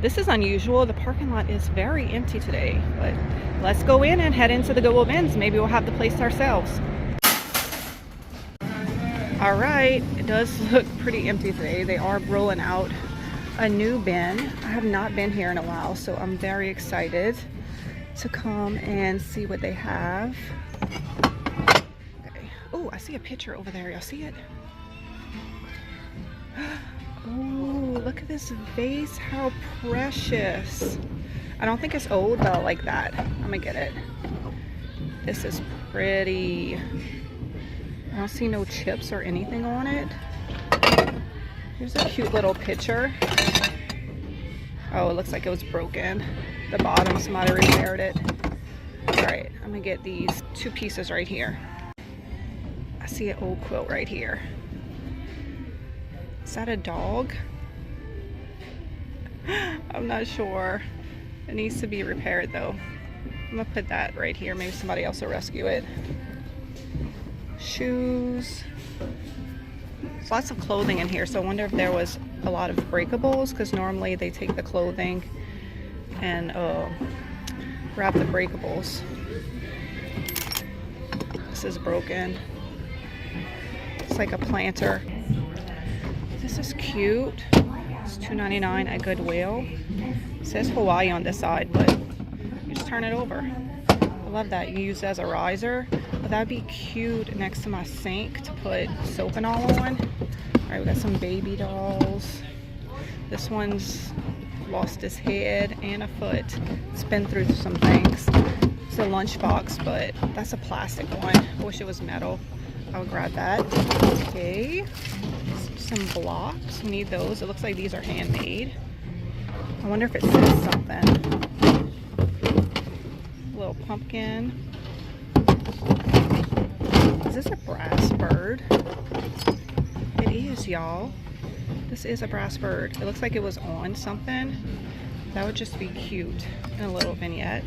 This is unusual. The parking lot is very empty today, but let's go in and head into the Goodwill Bins. Maybe we'll have the place ourselves. All right, it does look pretty empty today. They are rolling out a new bin. I have not been here in a while, so I'm very excited to come and see what they have. Okay. Oh, I see a picture over there. Y'all see it? Oh, look at this vase. How precious. I don't think it's old, but I like that. I'm gonna get it. This is pretty. I don't see no chips or anything on it. Here's a cute little picture. Oh, it looks like it was broken. The bottom, somebody repaired it. All right, I'm gonna get these 2 pieces right here. I see an old quilt right here. Is that a dog? I'm not sure. It needs to be repaired though. I'm gonna put that right here. Maybe somebody else will rescue it. Shoes. There's lots of clothing in here, so I wonder if there was a lot of breakables, because normally they take the clothing and wrap the breakables. This is broken. It's like a planter. This is cute. It's $2.99 at Goodwill. It says Hawaii on this side, but you just turn it over. I love that. You can use it as a riser. But that'd be cute next to my sink to put soap and all on. All right, we got some baby dolls. This one's lost his head and a foot. It's been through some things. It's a lunchbox, but that's a plastic one. I wish it was metal. I would grab that. Okay, some blocks. We need those. It looks like these are handmade. I wonder if it says something. A little pumpkin. Is this a brass bird? It is, y'all. This is a brass bird. It looks like it was on something. That would just be cute. And a little vignette.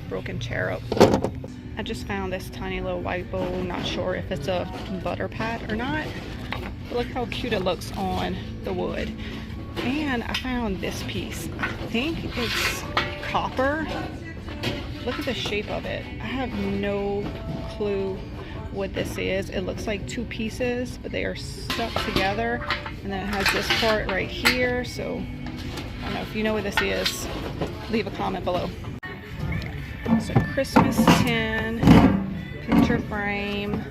Broken cherub. I just found this tiny little white bowl. Not sure if it's a butter pat or not. But look how cute it looks on the wood. And I found this piece. I think it's copper. Look at the shape of it. I have no clue what this is. It looks like 2 pieces, but they are stuck together. And then it has this part right here. So I don't know if you know what this is. Leave a comment below. It's a Christmas tin, picture frame.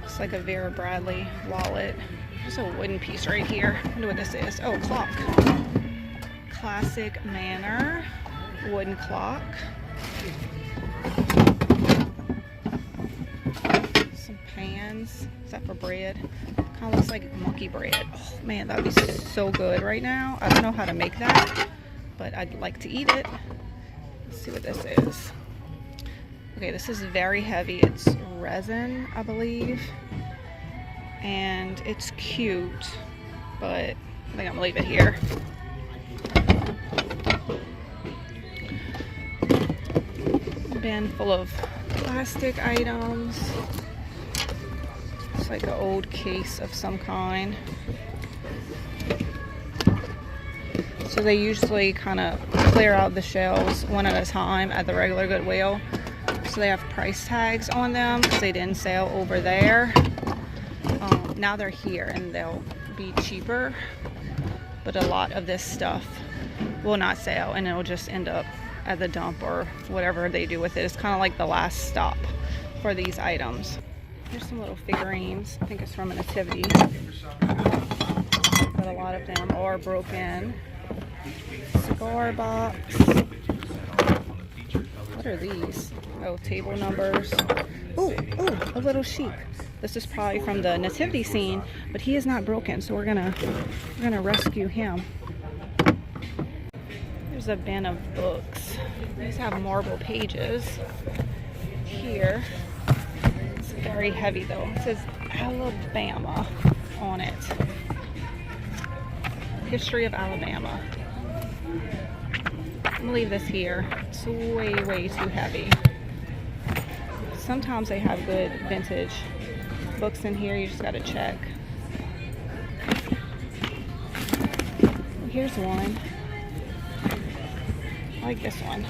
It's like a Vera Bradley wallet. There's a wooden piece right here. I wonder what this is. Oh, clock. Classic Manor wooden clock. Some pans. Is that for bread? Kind of looks like monkey bread. Oh man, that would be so good right now. I don't know how to make that, but I'd like to eat it. Let's see what this is. Okay, this is very heavy. It's resin, I believe. And it's cute, but I think I'm gonna leave it here. Bin full of plastic items. It's like an old case of some kind. So they usually kind of clear out the shelves one at a time at the regular Goodwill. So they have price tags on them because they didn't sell over there. Now they're here and they'll be cheaper. But a lot of this stuff will not sell and it'll just end up at the dump or whatever they do with it. It's kind of like the last stop for these items. Here's some little figurines. I think it's from a nativity. But a lot of them are broken. Cigar box. What are these? Oh, table numbers. Oh, a little sheep. This is probably from the nativity scene, but he is not broken, so we're gonna rescue him. There's a bin of books. These have marble pages. Here, it's very heavy though. It says Alabama on it. History of Alabama. I'm gonna leave this here. It's way too heavy. Sometimes they have good vintage books in here. You just gotta check. here's one. I like this one.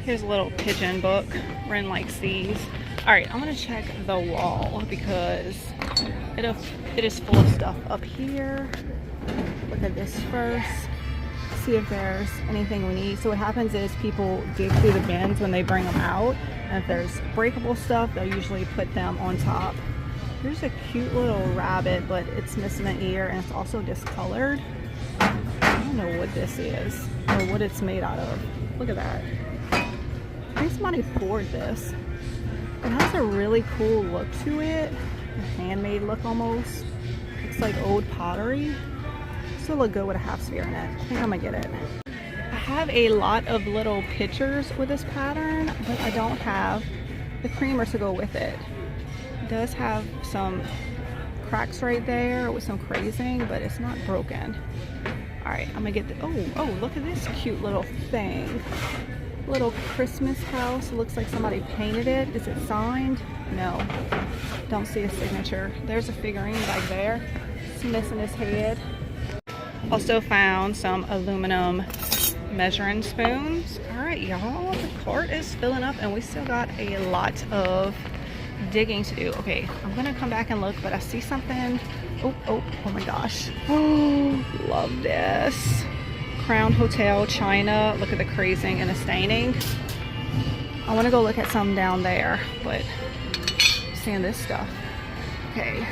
Here's a little pigeon book. Ren likes these. Alright, I'm gonna check the wall because it is full of stuff up here. Look at this first. See if there's anything we need. So what happens is people dig through the bins when they bring them out. And if there's breakable stuff, they'll usually put them on top. Here's a cute little rabbit, but it's missing an ear and it's also discolored. I don't know what this is or what it's made out of. Look at that. I think somebody poured this. It has a really cool look to it. A handmade look almost. Looks like old pottery. Still look good with a half sphere in it. I think I'm gonna get it. I have a lot of little pictures with this pattern, but I don't have the creamer to go with it. It does have some cracks right there with some crazing, but it's not broken. All right, I'm gonna get the, oh, look at this cute little thing. Little Christmas house. It looks like somebody painted it. Is it signed? No. Don't see a signature. There's a figurine back there. It's missing his head. Also found some aluminum measuring spoons. All right, y'all, the cart is filling up and we still got a lot of digging to do. Okay, I'm gonna come back and look, but I see something. Oh my gosh. Oh, love this. Crown Hotel China. Look at the crazing and the staining. I want to go look at some down there, but I'm seeing this stuff. Okay,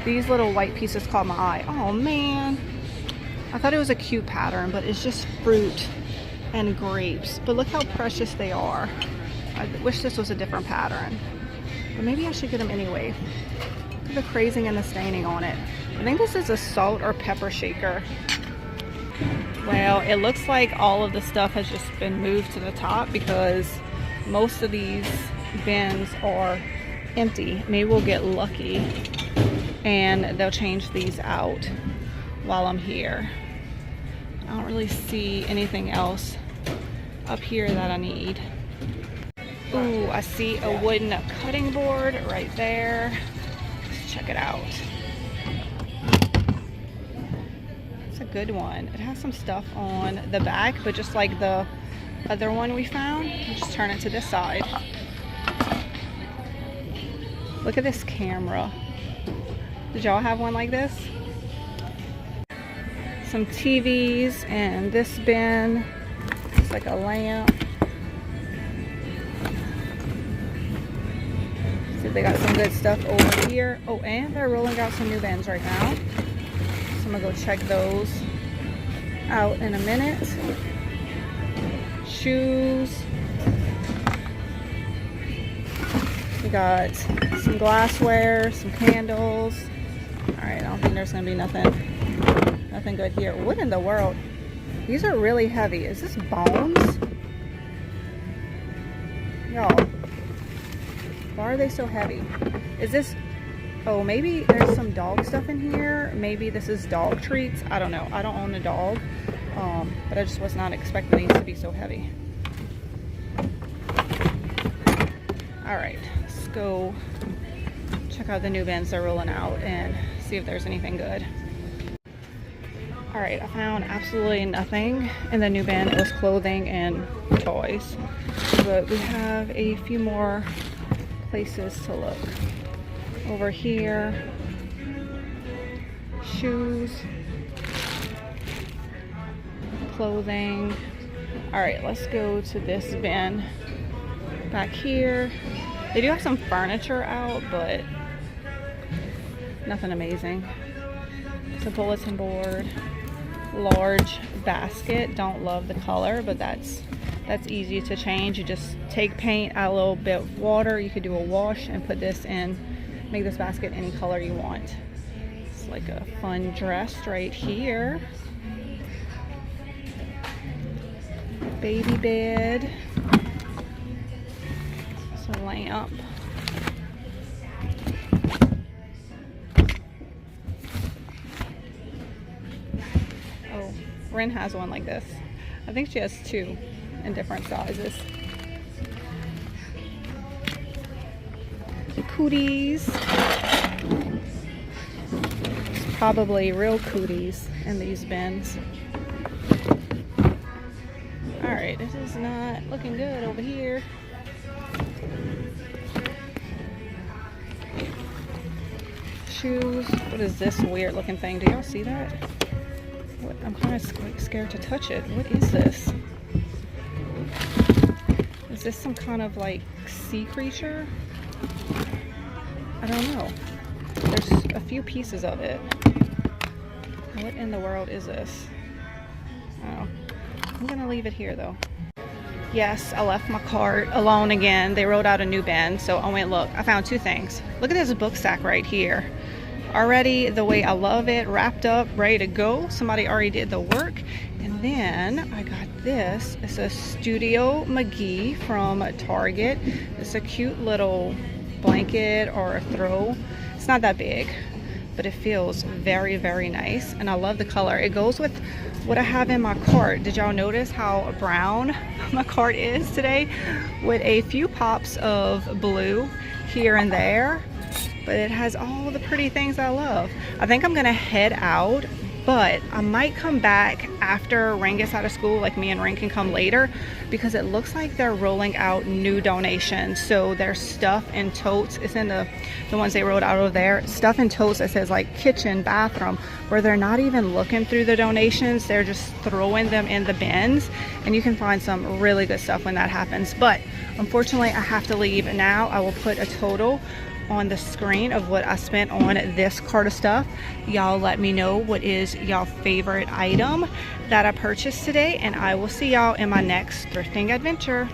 these little white pieces caught my eye. Oh man, I thought it was a cute pattern, but it's just fruit and grapes. But look how precious they are. I wish this was a different pattern, but maybe I should get them anyway. Look at the crazing and the staining on it. I think this is a salt or pepper shaker. Well, it looks like all of the stuff has just been moved to the top because most of these bins are empty. Maybe we'll get lucky and they'll change these out while I'm here. I don't really see anything else up here that I need. Ooh, I see a wooden cutting board right there. Let's check it out. A good one. It has some stuff on the back, but just like the other one we found, we'll just turn it to this side. Look at this camera. Did y'all have one like this? Some TVs and this bin. It's like a lamp. See, they got some good stuff over here. Oh, and they're rolling out some new bins right now. I'm gonna go check those out in a minute. Shoes. We got some glassware, some candles. All right, I don't think there's gonna be nothing good here. What in the world? These are really heavy. Is this bones? Y'all, why are they so heavy? Is this, oh, maybe there's some dog stuff in here. Maybe this is dog treats. I don't know. I don't own a dog, but I just was not expecting these to be so heavy. All right, let's go check out the new bins they're rolling out and see if there's anything good. All right, I found absolutely nothing in the new bin. It was clothing and toys, but we have a few more places to look. Over here, shoes, clothing. All right, let's go to this bin back here. They do have some furniture out, but nothing amazing. It's a bulletin board, large basket. Don't love the color, but that's easy to change. You just take paint, add a little bit of water. You could do a wash and put this in. Make this basket any color you want. It's like a fun dress right here. Baby bed. It's a lamp. Oh, Ren has one like this. I think she has two in different sizes. Cooties. probably real cooties in these bins. Alright, this is not looking good over here. Shoes. What is this weird looking thing? Do y'all see that? What? I'm kind of scared to touch it. What is this? Is this some kind of like sea creature? I don't know. There's a few pieces of it. What in the world is this? Oh, I'm gonna leave it here though. Yes, I left my cart alone again. They rolled out a new bin, so I went look. I found two things. Look at this book stack right here. Already the way I love it, wrapped up, ready to go. Somebody already did the work. And then I got this. It's a Studio McGee from Target. It's a cute little blanket or a throw. It's not that big, but it feels very, very nice. And I love the color. It goes with what I have in my cart. Did y'all notice how brown my cart is today? With a few pops of blue here and there. But it has all the pretty things I love. I think I'm gonna head out, but I might come back after Rain gets out of school, like me and Rain can come later, because it looks like they're rolling out new donations. So there's stuff in totes. It's in the ones they rolled out over there. Stuff in totes that says like kitchen, bathroom, where they're not even looking through the donations. They're just throwing them in the bins. And you can find some really good stuff when that happens. But unfortunately, I have to leave now. I will put a total on the screen of what I spent on this cart of stuff. Y'all let me know what is y'all favorite item that I purchased today, and I will see y'all in my next thrifting adventure.